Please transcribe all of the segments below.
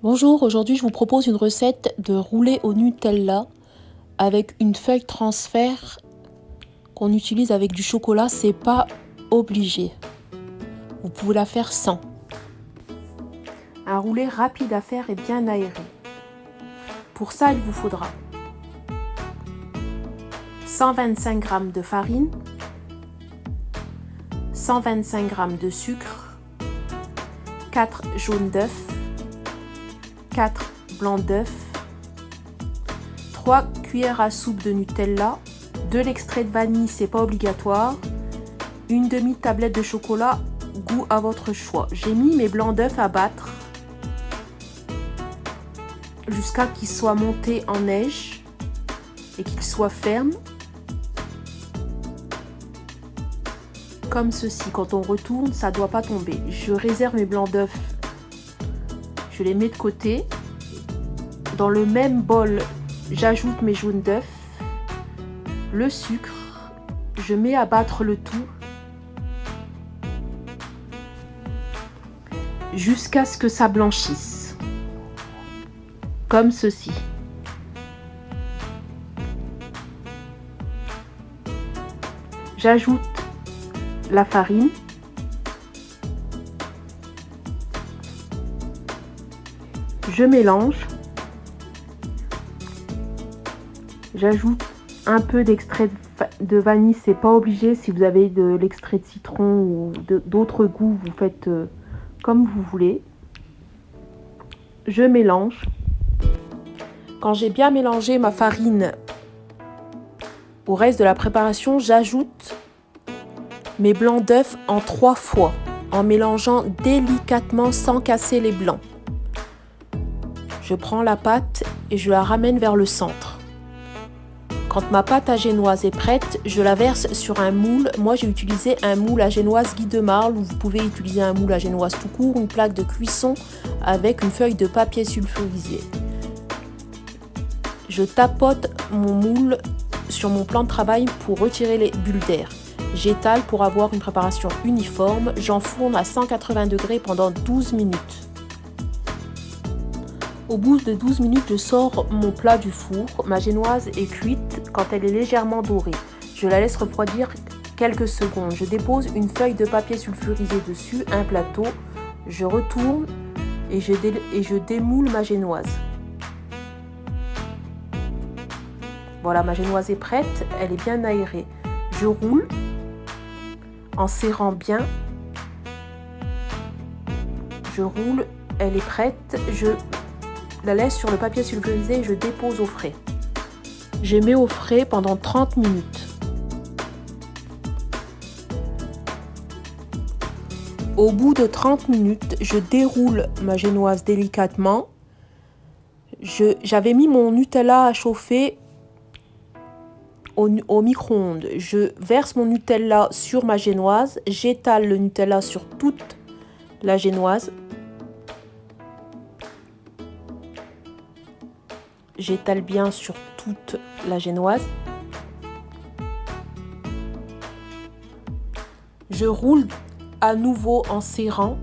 Bonjour, aujourd'hui je vous propose une recette de roulé au Nutella avec une feuille transfert qu'on utilise avec du chocolat, c'est pas obligé. Vous pouvez la faire sans. Un roulé rapide à faire et bien aéré. Pour ça, il vous faudra 125 g de farine, 125 g de sucre, 4 jaunes d'œufs, 4 blancs d'œufs, 3 cuillères à soupe de Nutella, de l'extrait de vanille, c'est pas obligatoire, une demi-tablette de chocolat, goût à votre choix. J'ai mis mes blancs d'œufs à battre jusqu'à qu'ils soient montés en neige et qu'ils soient fermes. Comme ceci, quand on retourne, ça ne doit pas tomber. Je réserve mes blancs d'œufs, je les mets de côté. Dans le même bol, j'ajoute mes jaunes d'œufs, le sucre, je mets à battre le tout jusqu'à ce que ça blanchisse, comme ceci. J'ajoute la farine, je mélange, j'ajoute un peu d'extrait de vanille, c'est pas obligé. Si vous avez de l'extrait de citron ou d'autres goûts, vous faites comme vous voulez. Je mélange. Quand j'ai bien mélangé ma farine au reste de la préparation, j'ajoute mes blancs d'œufs en 3 fois, en mélangeant délicatement sans casser les blancs. Je prends la pâte et je la ramène vers le centre. Quand ma pâte à génoise est prête, je la verse sur un moule. Moi, j'ai utilisé un moule à génoise Guy de Marle, ou vous pouvez utiliser un moule à génoise tout court, une plaque de cuisson avec une feuille de papier sulfurisé. Je tapote mon moule sur mon plan de travail pour retirer les bulles d'air. J'étale pour avoir une préparation uniforme. J'enfourne à 180 degrés pendant 12 minutes. Au bout de 12 minutes, je sors mon plat du four. Ma génoise est cuite quand elle est légèrement dorée. Je la laisse refroidir quelques secondes. Je dépose une feuille de papier sulfurisé dessus, un plateau. Je retourne et je démoule ma génoise. Voilà, ma génoise est prête, elle est bien aérée. Je roule en serrant bien. Je roule, elle est prête. Je la laisse sur le papier sulfurisé et je dépose au frais. Je mets au frais pendant 30 minutes. Au bout de 30 minutes, je déroule ma génoise délicatement. J'avais mis mon Nutella à chauffer au micro-ondes. Je verse mon Nutella sur ma génoise. J'étale le Nutella sur toute la génoise. J'étale bien sur toute la génoise. Je roule à nouveau en serrant.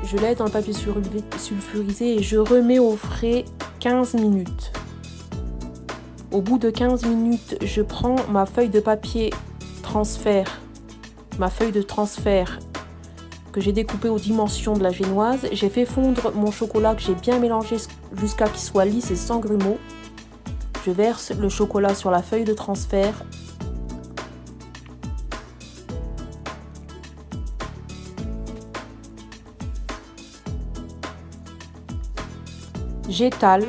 Je laisse dans le papier sulfurisé et je remets au frais 15 minutes. Au bout de 15 minutes, je prends ma feuille de papier transfert, que j'ai découpé aux dimensions de la génoise. J'ai fait fondre mon chocolat que j'ai bien mélangé jusqu'à qu'il soit lisse et sans grumeaux. Je verse le chocolat sur la feuille de transfert. J'étale.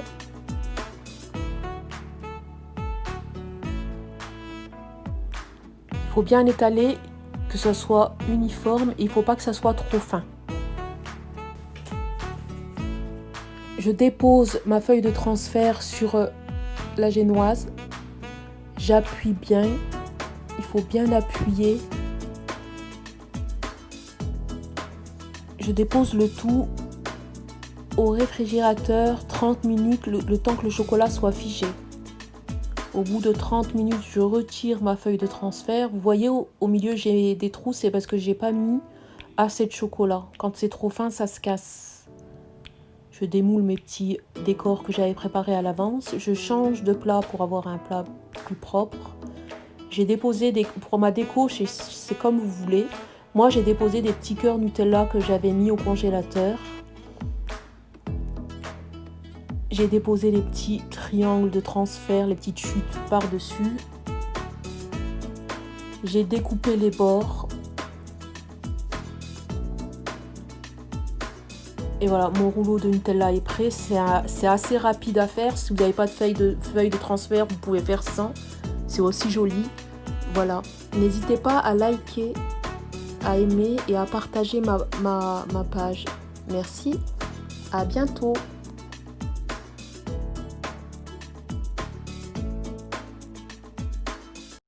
Il faut bien étaler, que ce soit uniforme, il ne faut pas que ça soit trop fin. Je dépose ma feuille de transfert sur la génoise. J'appuie bien, il faut bien appuyer. Je dépose le tout au réfrigérateur 30 minutes, le temps que le chocolat soit figé. Au bout de 30 minutes, je retire ma feuille de transfert. Vous voyez, au milieu, j'ai des trous, c'est parce que j'ai pas mis assez de chocolat. Quand c'est trop fin, ça se casse. Je démoule mes petits décors que j'avais préparés à l'avance. Je change de plat pour avoir un plat plus propre. J'ai déposé pour ma déco, c'est comme vous voulez. Moi, j'ai déposé des petits cœurs Nutella que j'avais mis au congélateur. J'ai déposé les petits triangles de transfert, les petites chutes par-dessus. J'ai découpé les bords. Et voilà, mon rouleau de Nutella est prêt. C'est assez rapide à faire. Si vous n'avez pas de feuille de transfert, vous pouvez faire sans. C'est aussi joli. Voilà. N'hésitez pas à liker, à aimer et à partager ma page. Merci. À bientôt.